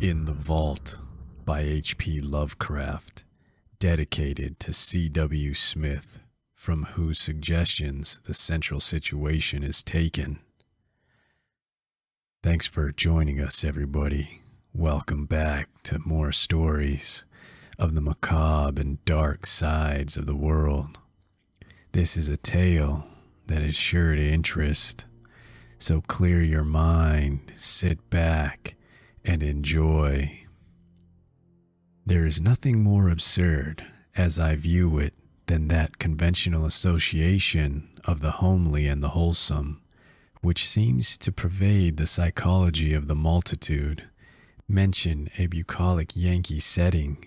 In the Vault by H.P. Lovecraft, dedicated to C.W. Smith, from whose suggestions the central situation is taken. Thanks for joining us, everybody. Welcome back to more stories of the macabre and dark sides of the world. This is a tale that is sure to interest, so clear your mind, sit back, and enjoy. There is nothing more absurd, as I view it, than that conventional association of the homely and the wholesome, which seems to pervade the psychology of the multitude. Mention a bucolic Yankee setting,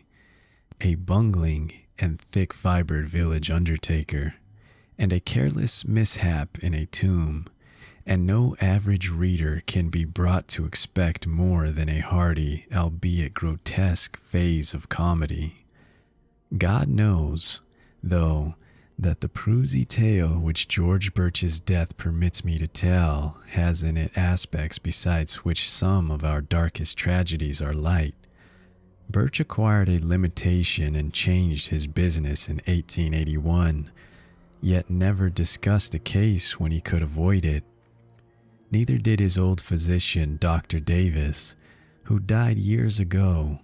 a bungling and thick-fibered village undertaker, and a careless mishap in a tomb, and no average reader can be brought to expect more than a hearty, albeit grotesque, phase of comedy. God knows, though, that the prosy tale which George Birch's death permits me to tell has in it aspects besides which some of our darkest tragedies are light. Birch acquired a limitation and changed his business in 1881, yet never discussed a case when he could avoid it. Neither did his old physician, Dr. Davis, who died years ago.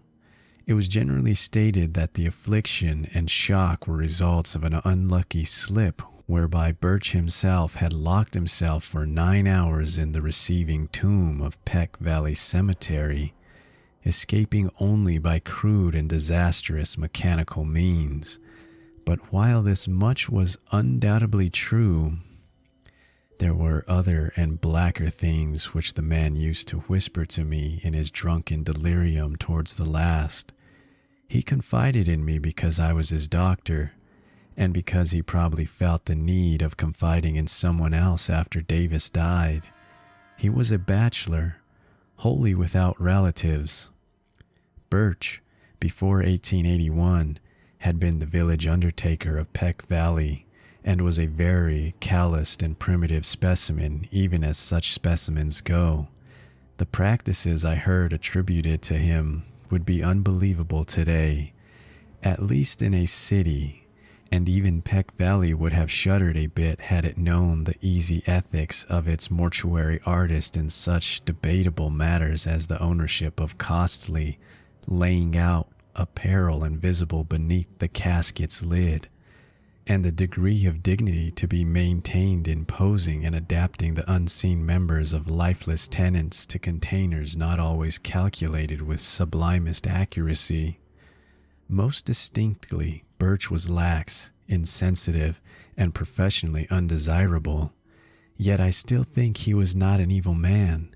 It was generally stated that the affliction and shock were results of an unlucky slip whereby Birch himself had locked himself for 9 hours in the receiving tomb of Peck Valley Cemetery, escaping only by crude and disastrous mechanical means. But while this much was undoubtedly true, there were other and blacker things which the man used to whisper to me in his drunken delirium towards the last. He confided in me because I was his doctor, and because he probably felt the need of confiding in someone else after Davis died. He was a bachelor, wholly without relatives. Birch, before 1881, had been the village undertaker of Peck Valley, and was a very calloused and primitive specimen, even as such specimens go. The practices I heard attributed to him would be unbelievable today, at least in a city, and even Peck Valley would have shuddered a bit had it known the easy ethics of its mortuary artist in such debatable matters as the ownership of costly, laying out apparel invisible beneath the casket's lid, and the degree of dignity to be maintained in posing and adapting the unseen members of lifeless tenants to containers not always calculated with sublimest accuracy. Most distinctly, Birch was lax, insensitive, and professionally undesirable. Yet I still think he was not an evil man.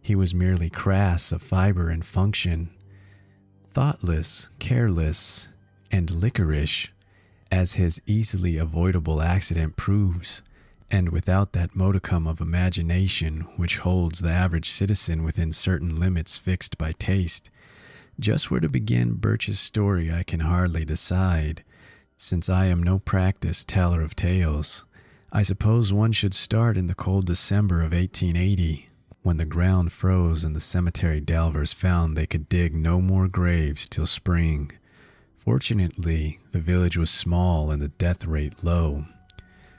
He was merely crass of fiber and function, thoughtless, careless, and liquorish, as his easily avoidable accident proves, and without that modicum of imagination which holds the average citizen within certain limits fixed by taste. Just where to begin Birch's story I can hardly decide, since I am no practiced teller of tales. I suppose one should start in the cold December of 1880, when the ground froze and the cemetery delvers found they could dig no more graves till spring. Fortunately, the village was small and the death rate low,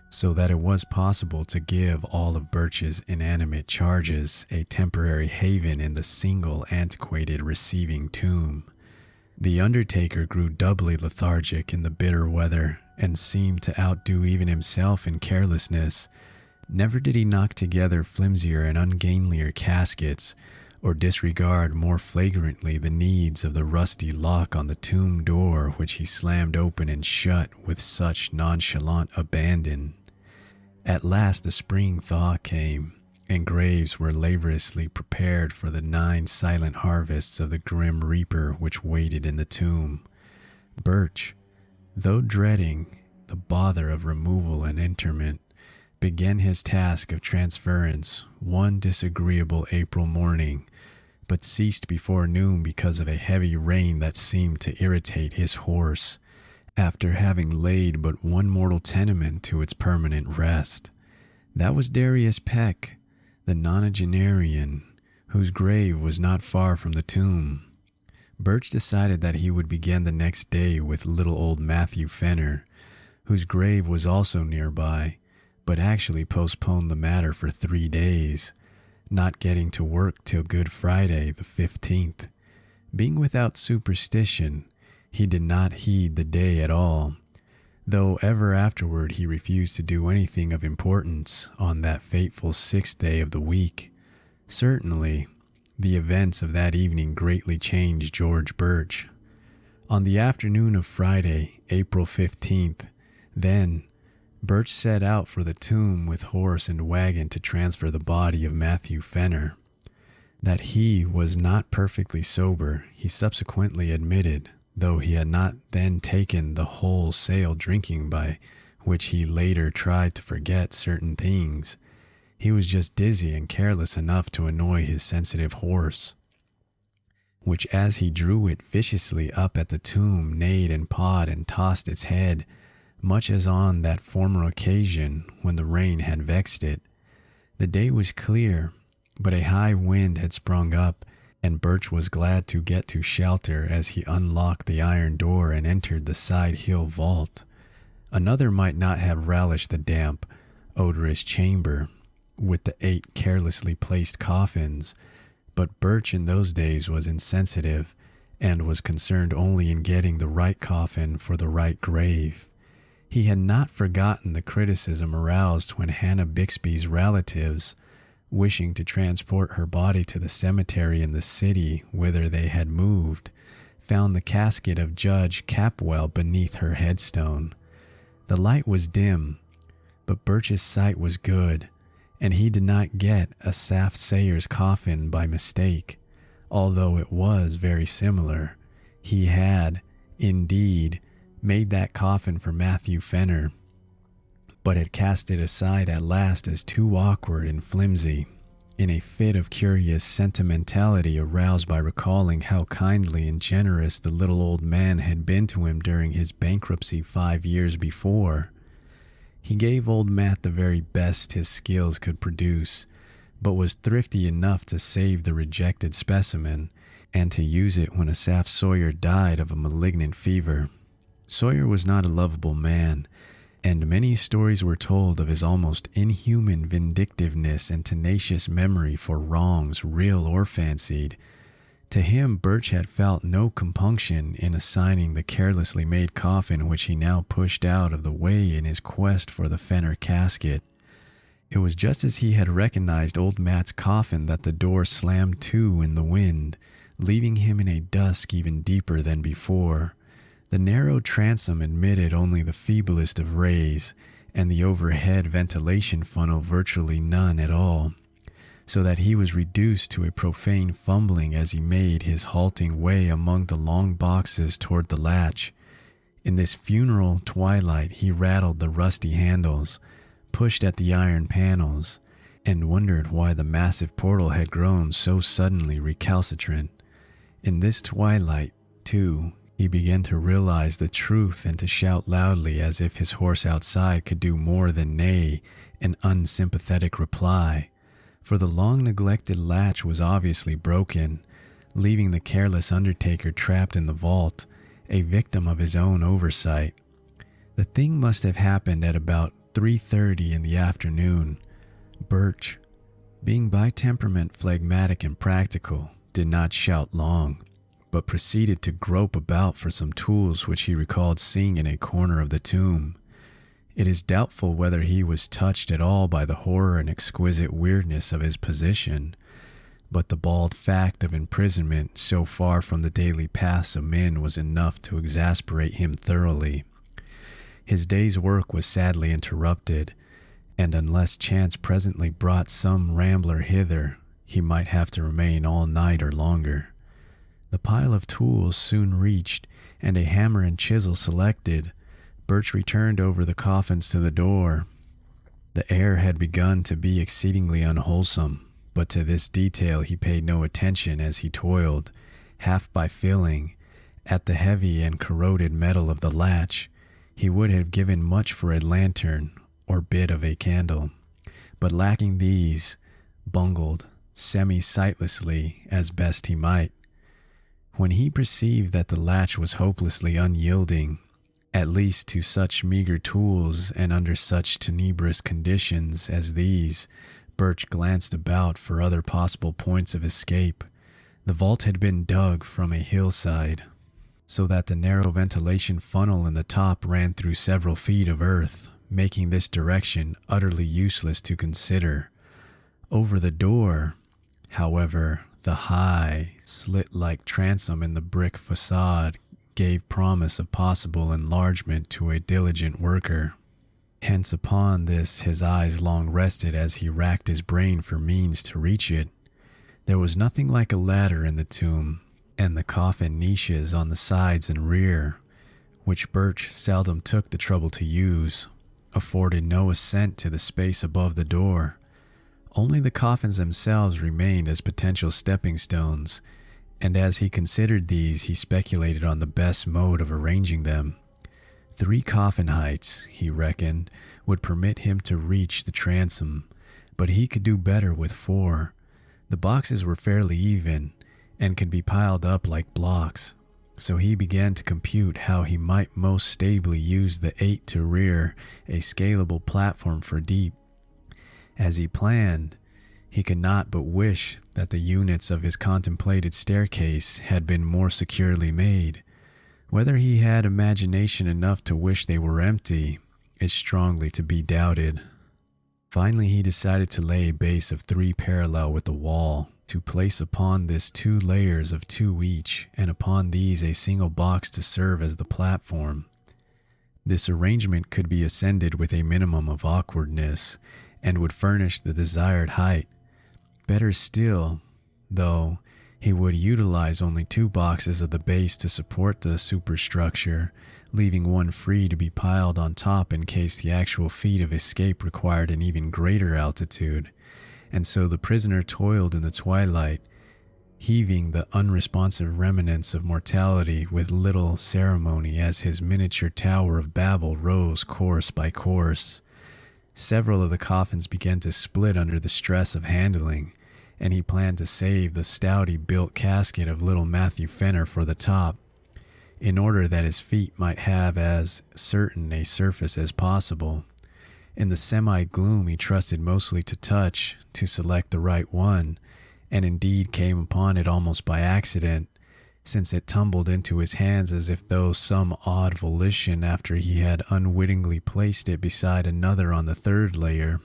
so that it was possible to give all of Birch's inanimate charges a temporary haven in the single antiquated receiving tomb. The undertaker grew doubly lethargic in the bitter weather and seemed to outdo even himself in carelessness. Never did he knock together flimsier and ungainlier caskets, or disregard more flagrantly the needs of the rusty lock on the tomb door which he slammed open and shut with such nonchalant abandon. At last the spring thaw came, and graves were laboriously prepared for the 9 silent harvests of the grim reaper which waited in the tomb. Birch, though dreading the bother of removal and interment, began his task of transference one disagreeable April morning, but ceased before noon because of a heavy rain that seemed to irritate his horse, after having laid but one mortal tenement to its permanent rest. That was Darius Peck, the nonagenarian, whose grave was not far from the tomb. Birch decided that he would begin the next day with little old Matthew Fenner, whose grave was also nearby, but actually postponed the matter for 3 days, not getting to work till Good Friday the 15th. Being without superstition, he did not heed the day at all, though ever afterward he refused to do anything of importance on that fateful 6th day of the week. Certainly, the events of that evening greatly changed George Birch. On the afternoon of Friday, April 15th, then, Birch set out for the tomb with horse and wagon to transfer the body of Matthew Fenner. That he was not perfectly sober, he subsequently admitted, though he had not then taken the wholesale drinking by which he later tried to forget certain things. He was just dizzy and careless enough to annoy his sensitive horse, which as he drew it viciously up at the tomb neighed and pawed and tossed its head, much as on that former occasion when the rain had vexed it. The day was clear, but a high wind had sprung up, and Birch was glad to get to shelter as he unlocked the iron door and entered the side hill vault. Another might not have relished the damp, odorous chamber with the 8 carelessly placed coffins, but Birch in those days was insensitive and was concerned only in getting the right coffin for the right grave. He had not forgotten the criticism aroused when Hannah Bixby's relatives, wishing to transport her body to the cemetery in the city whither they had moved, found the casket of Judge Capwell beneath her headstone. The light was dim, but Birch's sight was good, and he did not get a Saf Sayers coffin by mistake, although it was very similar. He had, indeed, made that coffin for Matthew Fenner, but had cast it aside at last as too awkward and flimsy, in a fit of curious sentimentality aroused by recalling how kindly and generous the little old man had been to him during his bankruptcy 5 years before. He gave old Matt the very best his skills could produce, but was thrifty enough to save the rejected specimen, and to use it when Asaph Sawyer died of a malignant fever. Sawyer was not a lovable man, and many stories were told of his almost inhuman vindictiveness and tenacious memory for wrongs, real or fancied. To him, Birch had felt no compunction in assigning the carelessly made coffin which he now pushed out of the way in his quest for the Fenner casket. It was just as he had recognized old Matt's coffin that the door slammed to in the wind, leaving him in a dusk even deeper than before. The narrow transom admitted only the feeblest of rays, and the overhead ventilation funnel virtually none at all, so that he was reduced to a profane fumbling as he made his halting way among the long boxes toward the latch. In this funeral twilight he rattled the rusty handles, pushed at the iron panels, and wondered why the massive portal had grown so suddenly recalcitrant. In this twilight, too, he began to realize the truth and to shout loudly as if his horse outside could do more than neigh an unsympathetic reply, for the long-neglected latch was obviously broken, leaving the careless undertaker trapped in the vault, a victim of his own oversight. The thing must have happened at about 3:30 in the afternoon. Birch, being by temperament phlegmatic and practical, did not shout long, but proceeded to grope about for some tools which he recalled seeing in a corner of the tomb. It is doubtful whether he was touched at all by the horror and exquisite weirdness of his position, but the bald fact of imprisonment so far from the daily paths of men was enough to exasperate him thoroughly. His day's work was sadly interrupted, and unless chance presently brought some rambler hither, he might have to remain all night or longer. The pile of tools soon reached, and a hammer and chisel selected, Birch returned over the coffins to the door. The air had begun to be exceedingly unwholesome, but to this detail he paid no attention as he toiled, half by feeling, at the heavy and corroded metal of the latch. He would have given much for a lantern or bit of a candle, but lacking these, bungled semi-sightlessly as best he might. When he perceived that the latch was hopelessly unyielding, at least to such meager tools and under such tenebrous conditions as these, Birch glanced about for other possible points of escape. The vault had been dug from a hillside, so that the narrow ventilation funnel in the top ran through several feet of earth, making this direction utterly useless to consider. Over the door, however, the high, slit-like transom in the brick facade gave promise of possible enlargement to a diligent worker. Hence upon this his eyes long rested as he racked his brain for means to reach it. There was nothing like a ladder in the tomb, and the coffin niches on the sides and rear, which Birch seldom took the trouble to use, afforded no ascent to the space above the door. Only the coffins themselves remained as potential stepping stones, and as he considered these, he speculated on the best mode of arranging them. 3 coffin heights, he reckoned, would permit him to reach the transom, but he could do better with 4. The boxes were fairly even, and could be piled up like blocks, so he began to compute how he might most stably use the 8 to rear a scalable platform for deep. As he planned, he could not but wish that the units of his contemplated staircase had been more securely made. Whether he had imagination enough to wish they were empty is strongly to be doubted. Finally, he decided to lay a base of 3 parallel with the wall, to place upon this 2 layers of 2 each, and upon these a single box to serve as the platform. This arrangement could be ascended with a minimum of awkwardness, and would furnish the desired height. Better still, though, he would utilize only 2 boxes of the base to support the superstructure, leaving one free to be piled on top in case the actual feat of escape required an even greater altitude. And so the prisoner toiled in the twilight, heaving the unresponsive remnants of mortality with little ceremony as his miniature Tower of Babel rose course by course. Several of the coffins began to split under the stress of handling, and he planned to save the stoutly built casket of little Matthew Fenner for the top, in order that his feet might have as certain a surface as possible. In the semi-gloom he trusted mostly to touch to select the right one, and indeed came upon it almost by accident, since it tumbled into his hands as if though some odd volition after he had unwittingly placed it beside another on the 3rd layer.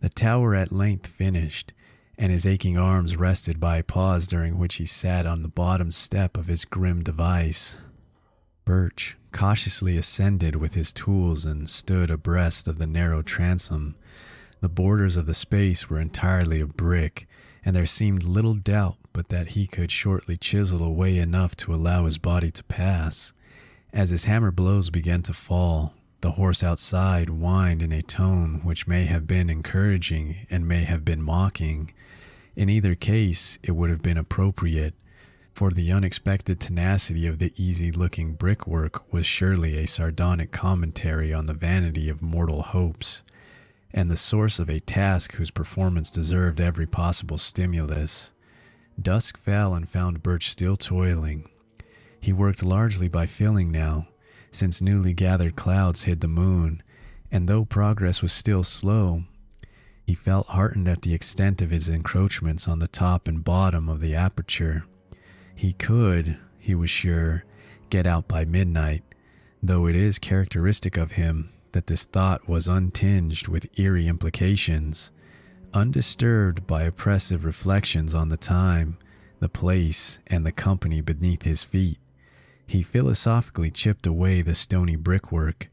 The tower at length finished, and his aching arms rested by a pause during which he sat on the bottom step of his grim device. Birch cautiously ascended with his tools and stood abreast of the narrow transom. The borders of the space were entirely of brick, and there seemed little doubt but that he could shortly chisel away enough to allow his body to pass. As his hammer blows began to fall, the horse outside whined in a tone which may have been encouraging and may have been mocking. In either case, it would have been appropriate, for the unexpected tenacity of the easy-looking brickwork was surely a sardonic commentary on the vanity of mortal hopes, and the source of a task whose performance deserved every possible stimulus. Dusk fell and found Birch still toiling. He worked largely by filling now, since newly gathered clouds hid the moon, and though progress was still slow, he felt heartened at the extent of his encroachments on the top and bottom of the aperture. He could, he was sure, get out by midnight, though it is characteristic of him that this thought was untinged with eerie implications. Undisturbed by oppressive reflections on the time, the place, and the company beneath his feet, he philosophically chipped away the stony brickwork,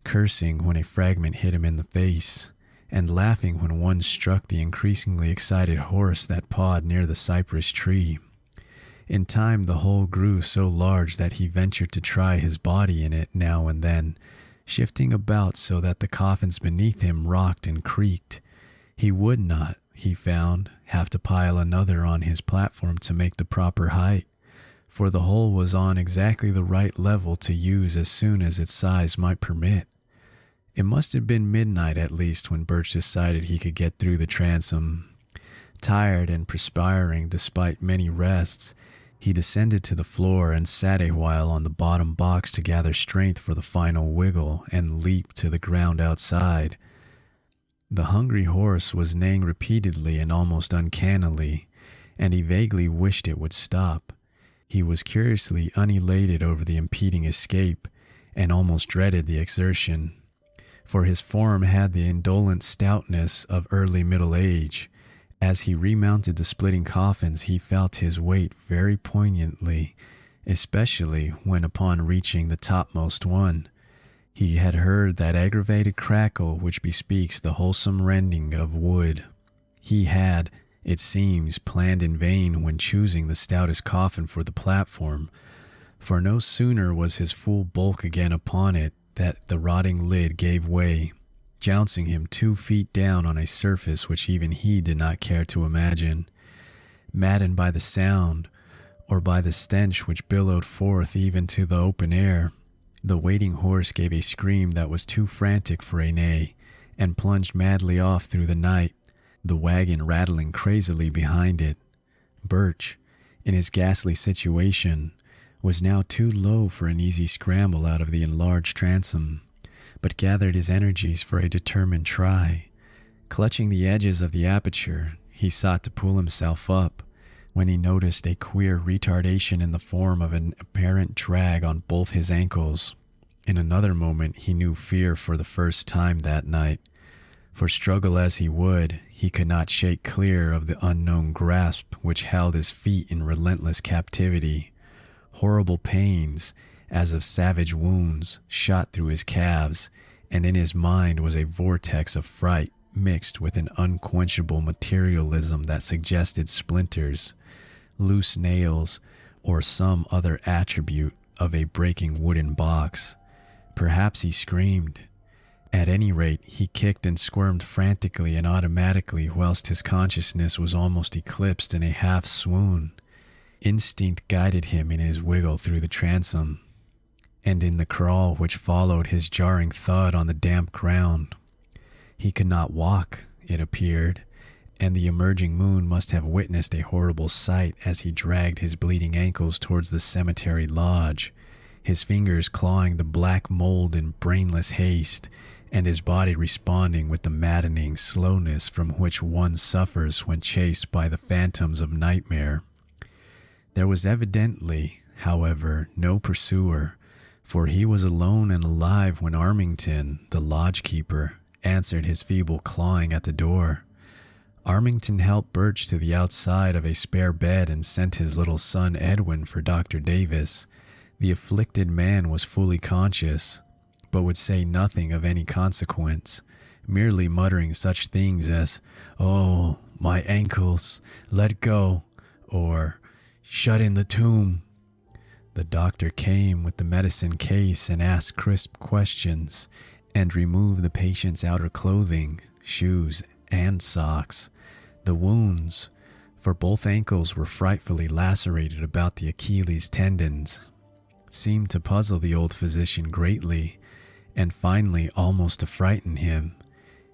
cursing when a fragment hit him in the face, and laughing when one struck the increasingly excited horse that pawed near the cypress tree. In time the hole grew so large that he ventured to try his body in it now and then, shifting about so that the coffins beneath him rocked and creaked. He would not, he found, have to pile another on his platform to make the proper height, for the hole was on exactly the right level to use as soon as its size might permit. It must have been midnight at least when Birch decided he could get through the transom. Tired and perspiring despite many rests, He descended to the floor and sat a while on the bottom box to gather strength for the final wiggle and leap to the ground outside. The hungry horse was neighing repeatedly and almost uncannily, and he vaguely wished it would stop. He was curiously unelated over the impeding escape, and almost dreaded the exertion, for his form had the indolent stoutness of early middle age. As he remounted the splitting coffins, he felt his weight very poignantly, especially when upon reaching the topmost one, he had heard that aggravated crackle which bespeaks the wholesome rending of wood. He had, it seems, planned in vain when choosing the stoutest coffin for the platform, for no sooner was his full bulk again upon it that the rotting lid gave way, jouncing him 2 feet down on a surface which even he did not care to imagine. Maddened by the sound, or by the stench which billowed forth even to the open air, the waiting horse gave a scream that was too frantic for a neigh, and plunged madly off through the night, the wagon rattling crazily behind it. Birch, in his ghastly situation, was now too low for an easy scramble out of the enlarged transom, but gathered his energies for a determined try. Clutching the edges of the aperture, he sought to pull himself up, when he noticed a queer retardation in the form of an apparent drag on both his ankles. In another moment he knew fear for the first time that night, for struggle as he would, he could not shake clear of the unknown grasp which held his feet in relentless captivity. Horrible pains, as of savage wounds, shot through his calves, and in his mind was a vortex of fright mixed with an unquenchable materialism that suggested splinters, loose nails, or some other attribute of a breaking wooden box. Perhaps he screamed. At any rate, he kicked and squirmed frantically and automatically whilst his consciousness was almost eclipsed in a half swoon. Instinct guided him in his wiggle through the transom, and in the crawl which followed his jarring thud on the damp ground. He could not walk, it appeared, and the emerging moon must have witnessed a horrible sight as he dragged his bleeding ankles towards the cemetery lodge, his fingers clawing the black mold in brainless haste, and his body responding with the maddening slowness from which one suffers when chased by the phantoms of nightmare. There was evidently, however, no pursuer, for he was alone and alive when Armington, the lodge-keeper, answered his feeble clawing at the door. Armington helped Birch to the outside of a spare bed and sent his little son Edwin for Dr. Davis. The afflicted man was fully conscious, but would say nothing of any consequence, merely muttering such things as, "Oh, my ankles, let go," or "Shut in the tomb." The doctor came with the medicine case and asked crisp questions, and removed the patient's outer clothing, shoes, and socks. The wounds, for both ankles were frightfully lacerated about the Achilles tendons, seemed to puzzle the old physician greatly, and finally almost to frighten him.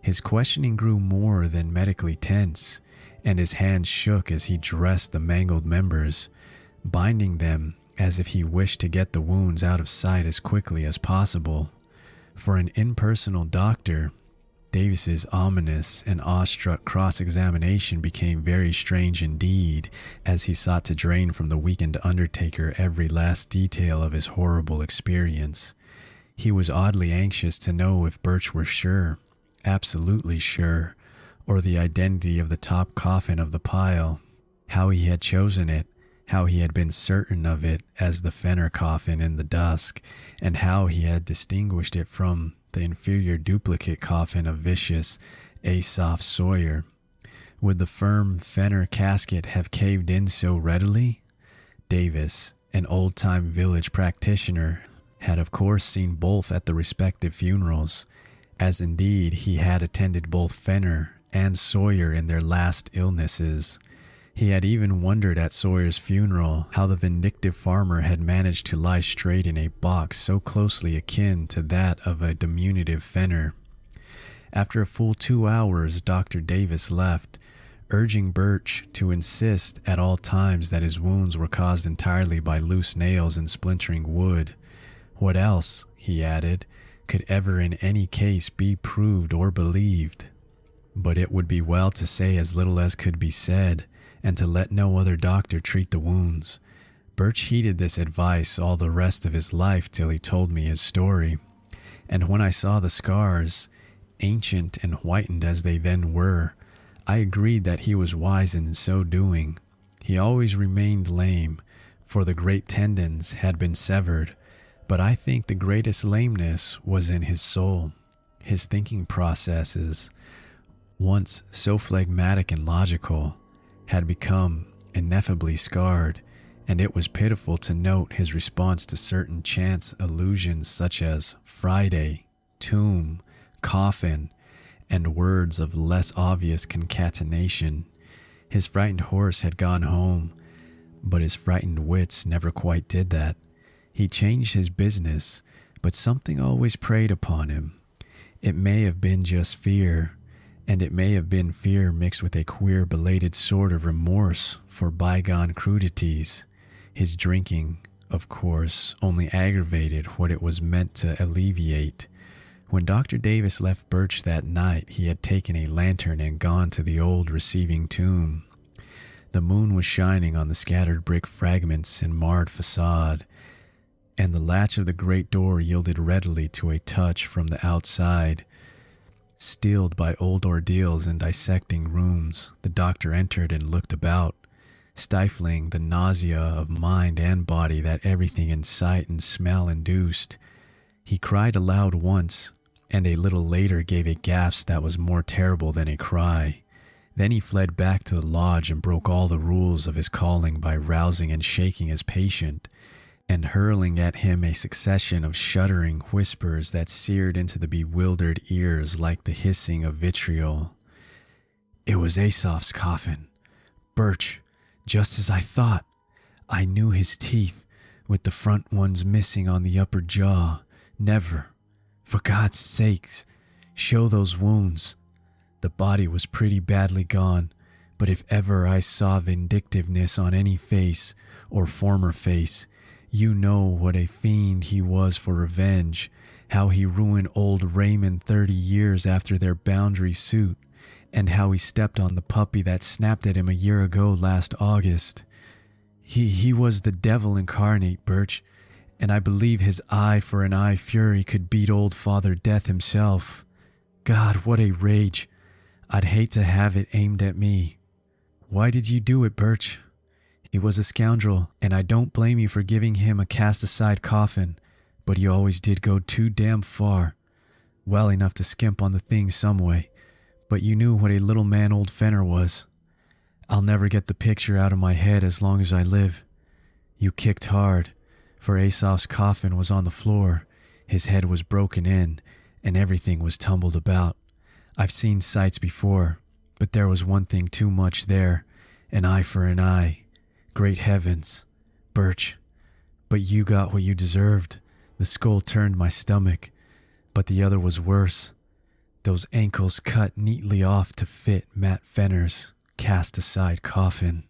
His questioning grew more than medically tense, and his hands shook as he dressed the mangled members, binding them as if he wished to get the wounds out of sight as quickly as possible. For an impersonal doctor, Davis's ominous and awestruck cross-examination became very strange indeed, as he sought to drain from the weakened undertaker every last detail of his horrible experience. He was oddly anxious to know if Birch were sure, absolutely sure, or the identity of the top coffin of the pile, how he had chosen it, how he had been certain of it as the Fenner coffin in the dusk, and how he had distinguished it from the inferior duplicate coffin of vicious Asaph Sawyer. Would the firm Fenner casket have caved in so readily? Davis, an old-time village practitioner, had of course seen both at the respective funerals, as indeed he had attended both Fenner and Sawyer in their last illnesses. He had even wondered at Sawyer's funeral how the vindictive farmer had managed to lie straight in a box so closely akin to that of a diminutive Fenner. After a full 2 hours, Dr. Davis left, urging Birch to insist at all times that his wounds were caused entirely by loose nails and splintering wood. What else, he added, could ever in any case be proved or believed? But it would be well to say as little as could be said, and to let no other doctor treat the wounds. Birch heeded this advice all the rest of his life till he told me his story. And when I saw the scars, ancient and whitened as they then were, I agreed that he was wise in so doing. He always remained lame, for the great tendons had been severed, but I think the greatest lameness was in his soul. His thinking processes, once so phlegmatic and logical, had become ineffably scarred, and it was pitiful to note his response to certain chance allusions such as Friday, tomb, coffin, and words of less obvious concatenation. His frightened horse had gone home, but his frightened wits never quite did that. He changed his business, but something always preyed upon him. It may have been just fear, and it may have been fear mixed with a queer belated sort of remorse for bygone crudities. His drinking, of course, only aggravated what it was meant to alleviate. When Dr. Davis left Birch that night, he had taken a lantern and gone to the old receiving tomb. The moon was shining on the scattered brick fragments and marred facade, and the latch of the great door yielded readily to a touch from the outside. Stilled by old ordeals and dissecting rooms, the doctor entered and looked about, stifling the nausea of mind and body that everything in sight and smell induced. He cried aloud once, and a little later gave a gasp that was more terrible than a cry. Then he fled back to the lodge and broke all the rules of his calling by rousing and shaking his patient, and hurling at him a succession of shuddering whispers that seared into the bewildered ears like the hissing of vitriol. It was Aesop's coffin. Birch, just as I thought. I knew his teeth, with the front ones missing on the upper jaw. Never. For God's sakes, show those wounds. The body was pretty badly gone, but if ever I saw vindictiveness on any face, or former face, you know what a fiend he was for revenge, how he ruined old Raymond 30 years after their boundary suit, and how he stepped on the puppy that snapped at him a year ago last August. He was the devil incarnate, Birch, and I believe his eye for an eye fury could beat old Father Death himself. God, what a rage. I'd hate to have it aimed at me. Why did you do it, Birch? He was a scoundrel, and I don't blame you for giving him a cast-aside coffin, but he always did go too damn far. Well enough to skimp on the thing some way, but you knew what a little man old Fenner was. I'll never get the picture out of my head as long as I live. You kicked hard, for Aesop's coffin was on the floor, his head was broken in, and everything was tumbled about. I've seen sights before, but there was one thing too much there, an eye for an eye. Great heavens, Birch, but you got what you deserved. The skull turned my stomach, but the other was worse. Those ankles cut neatly off to fit Matt Fenner's cast-aside coffin.